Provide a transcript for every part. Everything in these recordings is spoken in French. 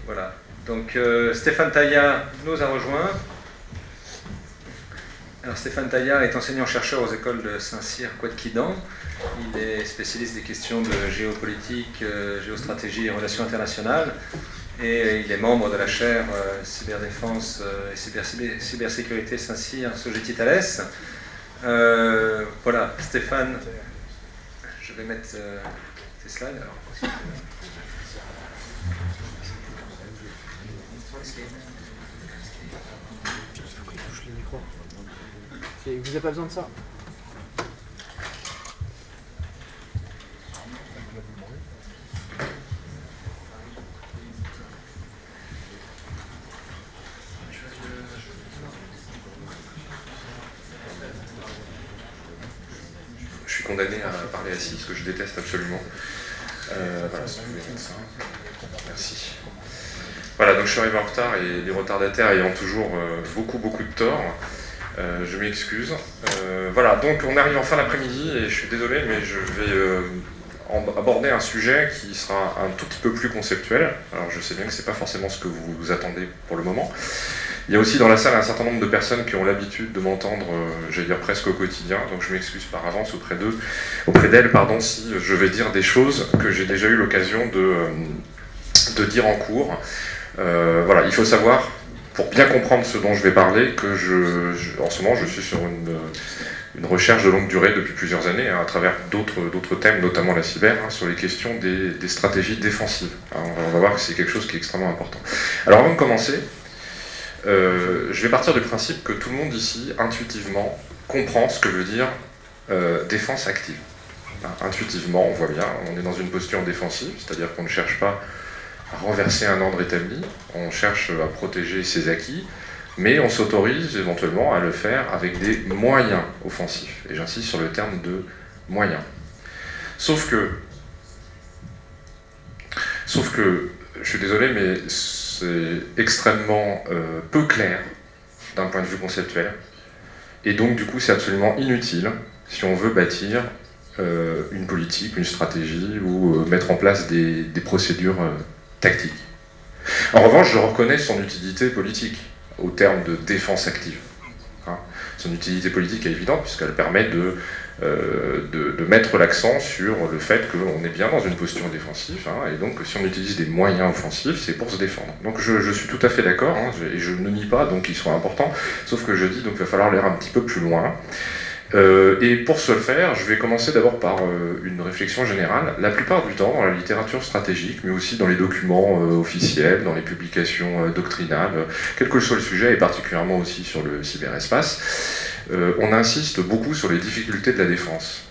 Voilà. Donc Stéphane Taillard nous a rejoint. Alors Stéphane Taillard est enseignant-chercheur aux écoles de Saint-Cyr-Couët-Quidan. Il est spécialiste des questions de géopolitique, géostratégie et relations internationales. Et il est membre de la chaire cyberdéfense et cybersécurité Saint-Cyr Sogeti Thalès. Voilà, Stéphane, je vais mettre tes slides alors. Vous n'avez pas besoin de ça? Je suis condamné à parler assis, ce que je déteste absolument. Voilà, si vous voulez mettre ça. Merci. Voilà, donc je suis arrivé en retard et les retardataires ayant toujours beaucoup de tort. Je m'excuse. Voilà, donc on arrive en fin d'après-midi et je suis désolé, mais je vais aborder un sujet qui sera un tout petit peu plus conceptuel. Alors je sais bien que c'est pas forcément ce que vous attendez pour le moment. Il y a aussi dans la salle un certain nombre de personnes qui ont l'habitude de m'entendre, j'allais dire presque au quotidien, donc je m'excuse par avance auprès d'elles, si je vais dire des choses que j'ai déjà eu l'occasion de dire en cours. Voilà, il faut savoir, pour bien comprendre ce dont je vais parler, que en ce moment je suis sur une recherche de longue durée depuis plusieurs années, à travers d'autres thèmes, notamment la cyber, sur les questions des stratégies défensives. On va voir que c'est quelque chose qui est extrêmement important. Alors avant de commencer, je vais partir du principe que tout le monde ici, intuitivement, comprend ce que veut dire défense active. Intuitivement, on voit bien, on est dans une posture défensive, c'est-à-dire qu'on ne cherche pas à renverser un ordre établi, on cherche à protéger ses acquis, mais on s'autorise éventuellement à le faire avec des moyens offensifs. Et j'insiste sur le terme de moyens. Sauf que, je suis désolé, mais c'est extrêmement peu clair d'un point de vue conceptuel, et donc du coup c'est absolument inutile si on veut bâtir une politique, une stratégie, ou mettre en place des procédures tactique. En revanche, je reconnais son utilité politique au terme de défense active. Son utilité politique est évidente puisqu'elle permet de mettre l'accent sur le fait qu'on est bien dans une posture défensive, et donc si on utilise des moyens offensifs, c'est pour se défendre. Donc je suis tout à fait d'accord, et je ne nie pas donc qu'ils soient importants, sauf que je dis donc il va falloir aller un petit peu plus loin. Et pour ce faire, je vais commencer d'abord par une réflexion générale. La plupart du temps, dans la littérature stratégique, mais aussi dans les documents officiels, dans les publications doctrinales, quel que soit le sujet, et particulièrement aussi sur le cyberespace, on insiste beaucoup sur les difficultés de la défense.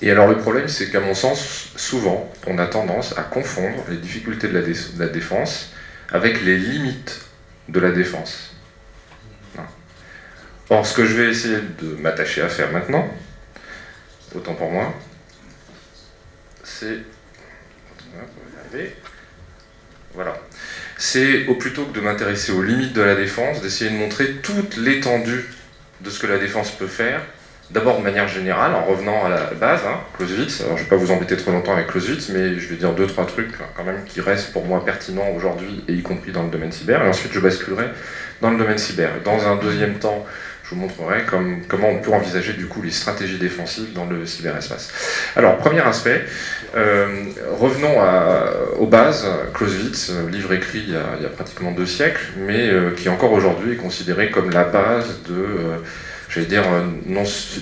Et alors le problème, c'est qu'à mon sens, souvent, on a tendance à confondre les difficultés de la défense avec les limites de la défense. Or, ce que je vais essayer de m'attacher à faire maintenant, autant pour moi, c'est... Voilà. C'est, plutôt que de m'intéresser aux limites de la défense, d'essayer de montrer toute l'étendue de ce que la défense peut faire, d'abord de manière générale, en revenant à la base, Clausewitz. Alors je ne vais pas vous embêter trop longtemps avec Clausewitz, mais je vais dire 2-3 trucs quand même qui restent pour moi pertinents aujourd'hui, et y compris dans le domaine cyber, et ensuite je basculerai dans le domaine cyber. Dans un deuxième temps, je vous montrerai comment on peut envisager du coup les stratégies défensives dans le cyberespace. Alors, premier aspect, revenons aux bases. Clausewitz, livre écrit il y a pratiquement 2 siècles, mais qui encore aujourd'hui est considéré comme la base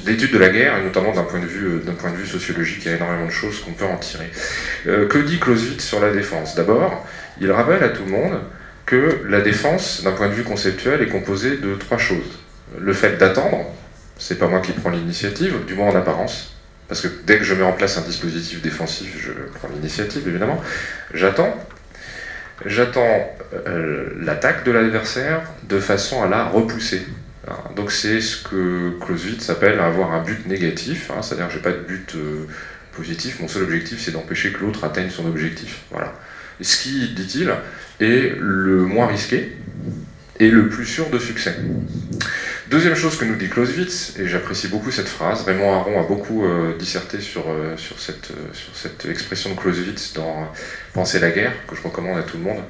d'études de la guerre, et notamment d'un point de vue sociologique. Il y a énormément de choses qu'on peut en tirer. Que dit Clausewitz sur la défense? D'abord, il rappelle à tout le monde que la défense, d'un point de vue conceptuel, est composée de 3 choses. Le fait d'attendre, c'est pas moi qui prends l'initiative, du moins en apparence, parce que dès que je mets en place un dispositif défensif, je prends l'initiative, évidemment. J'attends l'attaque de l'adversaire de façon à la repousser. Donc c'est ce que Clausewitz appelle avoir un but négatif, c'est-à-dire que j'ai pas de but positif, mon seul objectif c'est d'empêcher que l'autre atteigne son objectif. Voilà. Et ce qui, dit-il, est le moins risqué et le plus sûr de succès. Deuxième chose que nous dit Clausewitz, et j'apprécie beaucoup cette phrase, Raymond Aron a beaucoup disserté sur cette expression de Clausewitz dans Penser la guerre, que je recommande à tout le monde,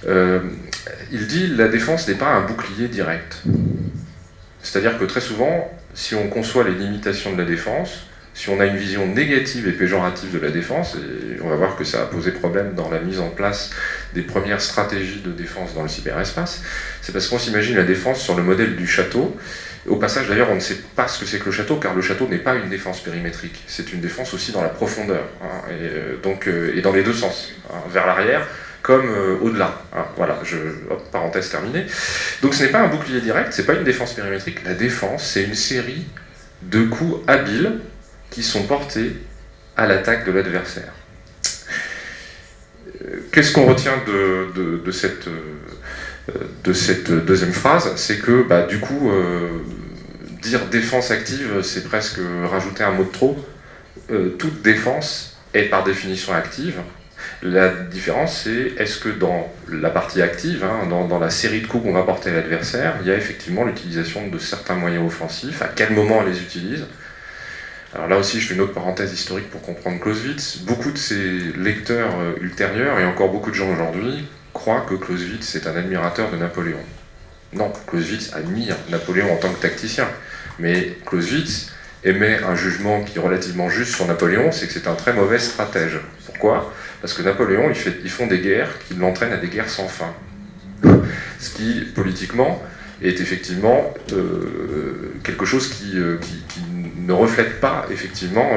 Il dit la défense n'est pas un bouclier direct. C'est-à-dire que très souvent, si on conçoit les limitations de la défense, si on a une vision négative et péjorative de la défense, et on va voir que ça a posé problème dans la mise en place des premières stratégies de défense dans le cyberespace, c'est parce qu'on s'imagine la défense sur le modèle du château. Au passage, d'ailleurs, on ne sait pas ce que c'est que le château, car le château n'est pas une défense périmétrique. C'est une défense aussi dans la profondeur, hein, et dans les deux sens, hein, vers l'arrière comme au-delà. Hein, voilà, parenthèse terminée. Donc ce n'est pas un bouclier direct, c'est pas une défense périmétrique. La défense, c'est une série de coups habiles qui sont portés à l'attaque de l'adversaire. Qu'est-ce qu'on retient de cette deuxième phrase? C'est que, du coup, dire défense active, c'est presque rajouter un mot de trop. Toute défense est par définition active. La différence, c'est est-ce que dans la partie active, hein, dans la série de coups qu'on va porter à l'adversaire, il y a effectivement l'utilisation de certains moyens offensifs, à quel moment on les utilise. Alors là aussi, je fais une autre parenthèse historique pour comprendre Clausewitz. Beaucoup de ses lecteurs ultérieurs, et encore beaucoup de gens aujourd'hui, croient que Clausewitz est un admirateur de Napoléon. Non, Clausewitz admire Napoléon en tant que tacticien. Mais Clausewitz émet un jugement qui est relativement juste sur Napoléon, c'est que c'est un très mauvais stratège. Pourquoi ? Parce que Napoléon, ils font des guerres qui l'entraînent à des guerres sans fin. Ce qui, politiquement, est effectivement quelque chose qui ne reflète pas effectivement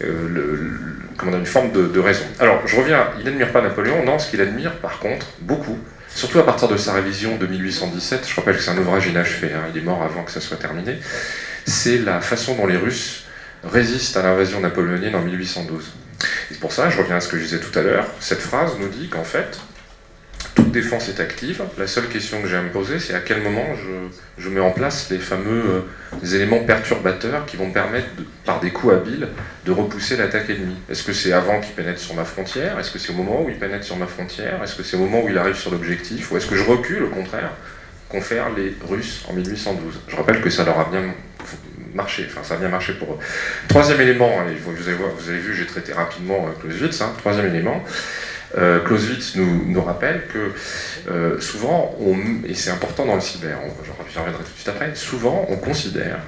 une forme de raison. Alors, je reviens, il n'admire pas Napoléon, non, ce qu'il admire, par contre, beaucoup, surtout à partir de sa révision de 1817, je rappelle que c'est un ouvrage inachevé, hein, il est mort avant que ça soit terminé, c'est la façon dont les Russes résistent à l'invasion napoléonienne en 1812. Et pour ça, je reviens à ce que je disais tout à l'heure, cette phrase nous dit qu'en fait, toute défense est active. La seule question que j'ai à me poser, c'est à quel moment je mets en place les fameux éléments perturbateurs qui vont me permettre, par des coups habiles, de repousser l'attaque ennemie. Est-ce que c'est avant qu'il pénètre sur ma frontière? Est-ce que c'est au moment où il pénètre sur ma frontière? Est-ce que c'est au moment où il arrive sur l'objectif? Ou est-ce que je recule, au contraire, qu'ont fait les Russes en 1812? Je rappelle que ça leur a bien marché, enfin ça a bien marché pour eux. Troisième élément, vous avez vu, j'ai traité rapidement Clausewitz, hein, troisième élément, Clausewitz nous rappelle que souvent, et c'est important dans le cyber, j'en reviendrai tout de suite après, souvent on considère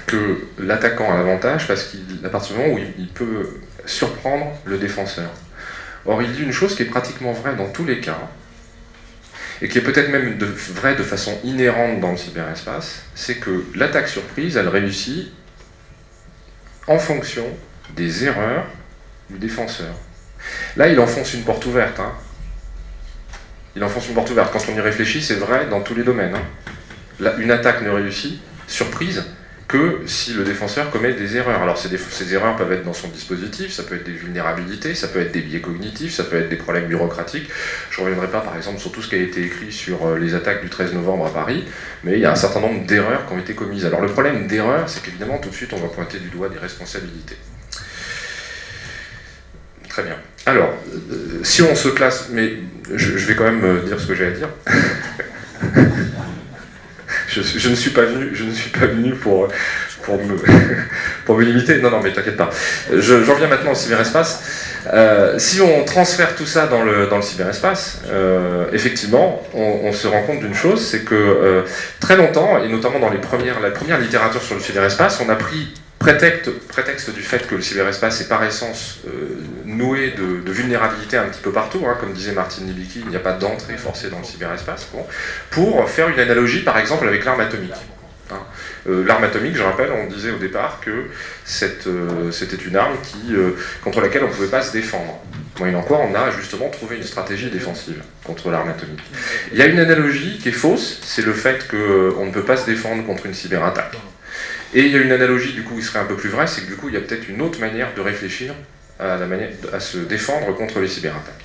que l'attaquant a l'avantage parce qu'à partir du moment où il peut surprendre le défenseur. Or, il dit une chose qui est pratiquement vraie dans tous les cas, et qui est peut-être même vraie de façon inhérente dans le cyberespace, c'est que l'attaque surprise, elle réussit en fonction des erreurs du défenseur. Là, il enfonce une porte ouverte. Hein. Il enfonce une porte ouverte. Quand on y réfléchit, c'est vrai dans tous les domaines. Hein. Là, une attaque ne réussit, surprise, que si le défenseur commet des erreurs. Alors ces erreurs peuvent être dans son dispositif, ça peut être des vulnérabilités, ça peut être des biais cognitifs, ça peut être des problèmes bureaucratiques. Je ne reviendrai pas par exemple sur tout ce qui a été écrit sur les attaques du 13 novembre à Paris, mais il y a un certain nombre d'erreurs qui ont été commises. Alors le problème d'erreur, c'est qu'évidemment tout de suite on va pointer du doigt des responsabilités. Très bien. Alors, si on se classe, mais je vais quand même dire ce que j'ai à dire. Je ne suis pas venu pour me limiter. Non, mais t'inquiète pas. J'en viens maintenant au cyberespace. Si on transfère tout ça dans le cyberespace, effectivement, on se rend compte d'une chose, c'est que très longtemps, et notamment dans la première littérature sur le cyberespace, on a pris prétexte du fait que le cyberespace est par essence noué de vulnérabilité un petit peu partout, hein, comme disait Martin Nibicki, il n'y a pas d'entrée forcée dans le cyberespace, pour faire une analogie par exemple avec l'arme atomique. Hein. L'arme atomique, je rappelle, on disait au départ que c'était une arme contre laquelle on ne pouvait pas se défendre. Moyennant quoi, on a justement trouvé une stratégie défensive contre l'arme atomique. Il y a une analogie qui est fausse, c'est le fait qu'on ne peut pas se défendre contre une cyberattaque. Et il y a une analogie du coup qui serait un peu plus vraie, c'est que du coup il y a peut-être une autre manière de réfléchir à se défendre contre les cyberattaques.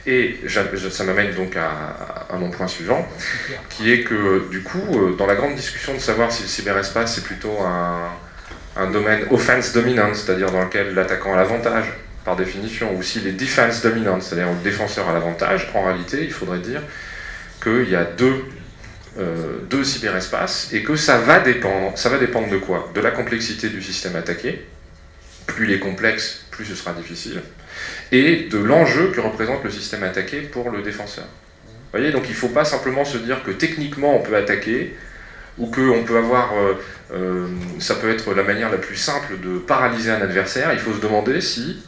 Et ça m'amène donc à mon point suivant, qui est que du coup, dans la grande discussion de savoir si le cyberespace est plutôt un domaine offense dominant, c'est-à-dire dans lequel l'attaquant a l'avantage par définition, ou s'il est defense dominant, c'est-à-dire où le défenseur a l'avantage, en réalité il faudrait dire qu'il y a deux cyberespaces, et que ça va dépendre de quoi? De la complexité du système attaqué, plus il est complexe, plus ce sera difficile, et de l'enjeu que représente le système attaqué pour le défenseur. voyez, donc il ne faut pas simplement se dire que techniquement on peut attaquer, ou qu'on peut avoir, ça peut être la manière la plus simple de paralyser un adversaire. Il faut se demander si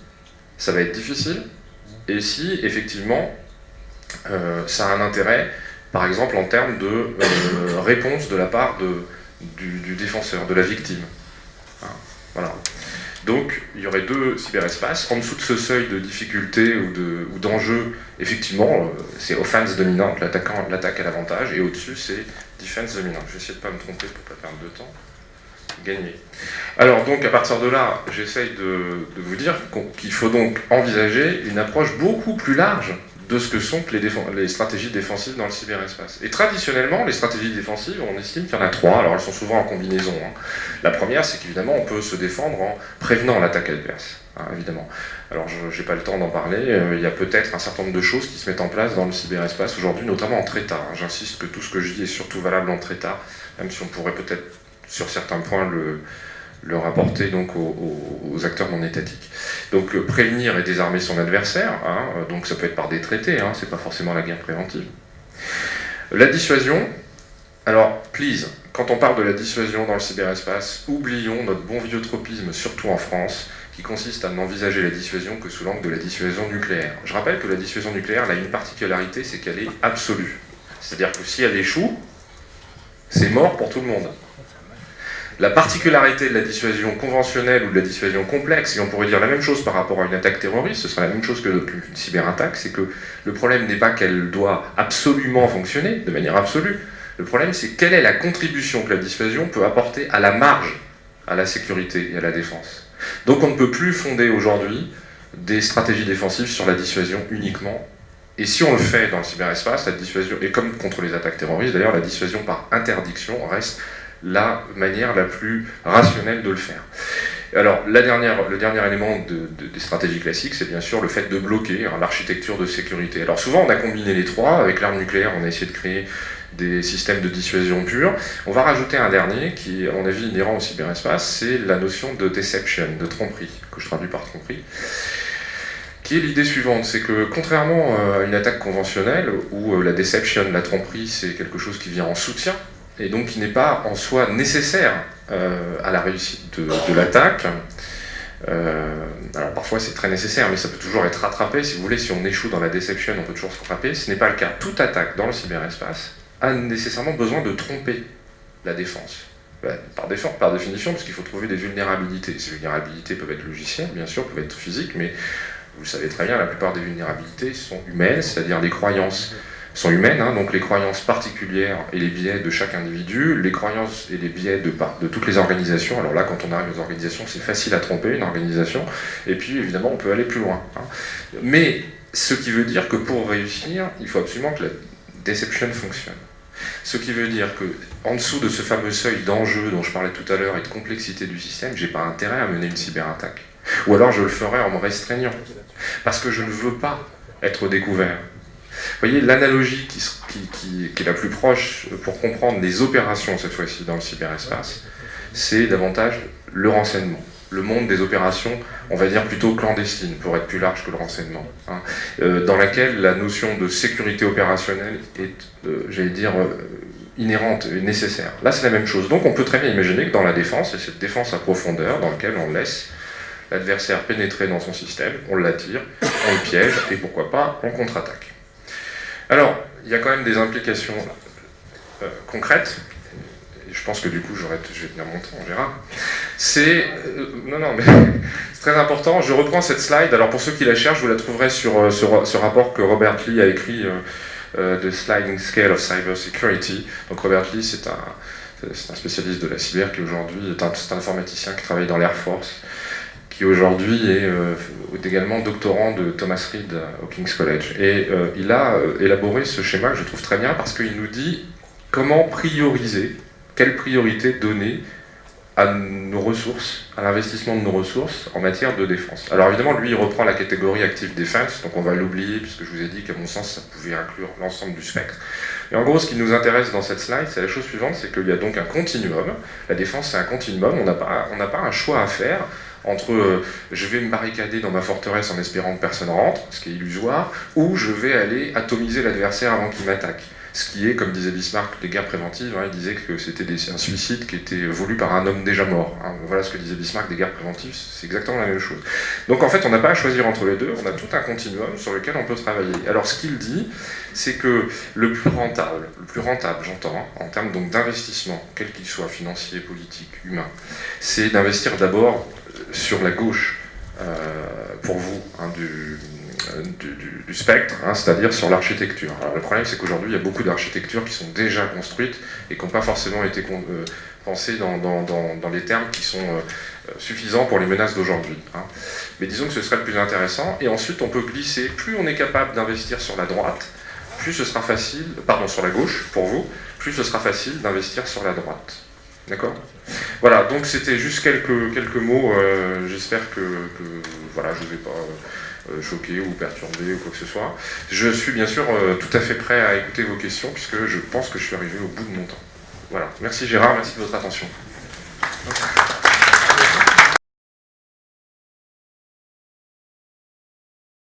ça va être difficile, et si effectivement ça a un intérêt, par exemple en termes de réponse de la part du défenseur, de la victime. Hein, voilà. Donc il y aurait deux cyberespaces. En dessous de ce seuil de difficulté ou d'enjeu, effectivement, c'est offense dominante, l'attaque à l'avantage, et au-dessus c'est defense dominante. Je vais essayer de ne pas me tromper pour ne pas perdre de temps. Gagner. Alors donc à partir de là, j'essaye de vous dire qu'il faut donc envisager une approche beaucoup plus large de ce que sont les stratégies défensives dans le cyberespace. Et traditionnellement, les stratégies défensives, on estime qu'il y en a trois, alors elles sont souvent en combinaison. Hein. La première, c'est qu'évidemment, on peut se défendre en prévenant l'attaque adverse, hein, évidemment. Alors, je n'ai pas le temps d'en parler, il y a peut-être un certain nombre de choses qui se mettent en place dans le cyberespace aujourd'hui, notamment en Treta. Hein. J'insiste que tout ce que je dis est surtout valable en Treta, même si on pourrait peut-être, sur certains points, le rapporter donc aux acteurs non étatiques. Donc prévenir et désarmer son adversaire, hein, donc ça peut être par des traités, hein, c'est pas forcément la guerre préventive. La dissuasion, alors please, quand on parle de la dissuasion dans le cyberespace, oublions notre bon vieux tropisme, surtout en France, qui consiste à n'envisager la dissuasion que sous l'angle de la dissuasion nucléaire. Je rappelle que la dissuasion nucléaire elle a une particularité, c'est qu'elle est absolue. C'est-à-dire que si elle échoue, c'est mort pour tout le monde. La particularité de la dissuasion conventionnelle ou de la dissuasion complexe, et on pourrait dire la même chose par rapport à une attaque terroriste, ce serait la même chose qu'une cyberattaque, c'est que le problème n'est pas qu'elle doit absolument fonctionner, de manière absolue. Le problème, c'est quelle est la contribution que la dissuasion peut apporter à la marge, à la sécurité et à la défense. Donc on ne peut plus fonder aujourd'hui des stratégies défensives sur la dissuasion uniquement. Et si on le fait dans le cyberespace, la dissuasion, et comme contre les attaques terroristes d'ailleurs, la dissuasion par interdiction reste la manière la plus rationnelle de le faire. Alors, le dernier élément des stratégies classiques, c'est bien sûr le fait de bloquer l'architecture de sécurité. Alors souvent, on a combiné les trois. Avec l'arme nucléaire, on a essayé de créer des systèmes de dissuasion pure. On va rajouter un dernier qui, à mon avis, inhérent au cyberespace, c'est la notion de deception, de tromperie, que je traduis par tromperie, qui est l'idée suivante, c'est que contrairement à une attaque conventionnelle, où la deception, la tromperie, c'est quelque chose qui vient en soutien, et donc qui n'est pas en soi nécessaire à la réussite de l'attaque. Alors parfois c'est très nécessaire, mais ça peut toujours être rattrapé. Si vous voulez, si on échoue dans la deception, on peut toujours se rattraper. Ce n'est pas le cas. Toute attaque dans le cyberespace a nécessairement besoin de tromper la défense. Par définition, parce qu'il faut trouver des vulnérabilités. Ces vulnérabilités peuvent être logicielles, bien sûr, peuvent être physiques, mais vous le savez très bien, la plupart des vulnérabilités sont humaines, c'est-à-dire les croyances sont humaines, hein, donc les croyances particulières et les biais de chaque individu, les croyances et les biais de toutes les organisations. Alors là, quand on arrive aux organisations, c'est facile à tromper une organisation, et puis évidemment, on peut aller plus loin. Hein. Mais ce qui veut dire que pour réussir, il faut absolument que la deception fonctionne. Ce qui veut dire qu'en dessous de ce fameux seuil d'enjeu dont je parlais tout à l'heure et de complexité du système, j'ai pas intérêt à mener une cyberattaque. Ou alors je le ferai en me restreignant, parce que je ne veux pas être découvert. Vous voyez, l'analogie qui est la plus proche pour comprendre les opérations, cette fois-ci, dans le cyberespace, c'est davantage le renseignement. Le monde des opérations, on va dire plutôt clandestines, pour être plus large que le renseignement, hein, dans laquelle la notion de sécurité opérationnelle est, j'allais dire, inhérente et nécessaire. Là, c'est la même chose. Donc on peut très bien imaginer que dans la défense, il y a cette défense à profondeur dans laquelle on laisse l'adversaire pénétrer dans son système, on l'attire, on le piège, et pourquoi pas, on contre-attaque. Alors, il y a quand même des implications concrètes, et je pense que du coup, je vais tenir mon temps, on verra. C'est très important, je reprends cette slide, alors pour ceux qui la cherchent, vous la trouverez sur ce rapport que Robert Lee a écrit, The Sliding Scale of Cybersecurity. Donc Robert Lee, c'est un spécialiste de la cyber qui aujourd'hui est un informaticien qui travaille dans l'Air Force, qui aujourd'hui est également doctorant de Thomas Reed au King's College. Et il a élaboré ce schéma que je trouve très bien parce qu'il nous dit comment prioriser, quelle priorité donner à nos ressources, à l'investissement de nos ressources en matière de défense. Alors évidemment, lui, il reprend la catégorie Active Defense, donc on va l'oublier puisque je vous ai dit qu'à mon sens, ça pouvait inclure l'ensemble du spectre. Et en gros, ce qui nous intéresse dans cette slide, c'est la chose suivante, c'est qu'il y a donc un continuum. La défense, c'est un continuum, on n'a pas un choix à faire entre je vais me barricader dans ma forteresse en espérant que personne rentre, ce qui est illusoire, ou je vais aller atomiser l'adversaire avant qu'il m'attaque. Ce qui est, comme disait Bismarck, des guerres préventives, hein, il disait que c'était un suicide qui était voulu par un homme déjà mort. Hein. Voilà ce que disait Bismarck des guerres préventives, c'est exactement la même chose. Donc en fait, on n'a pas à choisir entre les deux, on a tout un continuum sur lequel on peut travailler. Alors ce qu'il dit, c'est que le plus rentable j'entends, hein, en termes d'investissement, quel qu'il soit, financier, politique, humain, c'est d'investir d'abord sur la gauche, pour vous, hein, du spectre, hein, c'est-à-dire sur l'architecture. Le problème, c'est qu'aujourd'hui, il y a beaucoup d'architectures qui sont déjà construites et qui n'ont pas forcément été pensées dans les termes qui sont suffisants pour les menaces d'aujourd'hui. Hein. Mais disons que ce serait le plus intéressant. Et ensuite, on peut glisser. Plus on est capable d'investir sur la droite, plus ce sera facile, pardon, sur la gauche, pour vous, plus ce sera facile d'investir sur la droite. D'accord ? Voilà, donc c'était juste quelques mots. J'espère que voilà, je ne vous ai pas choqué ou perturbé ou quoi que ce soit. Je suis bien sûr tout à fait prêt à écouter vos questions puisque je pense que je suis arrivé au bout de mon temps. Voilà, merci Gérard, merci de votre attention.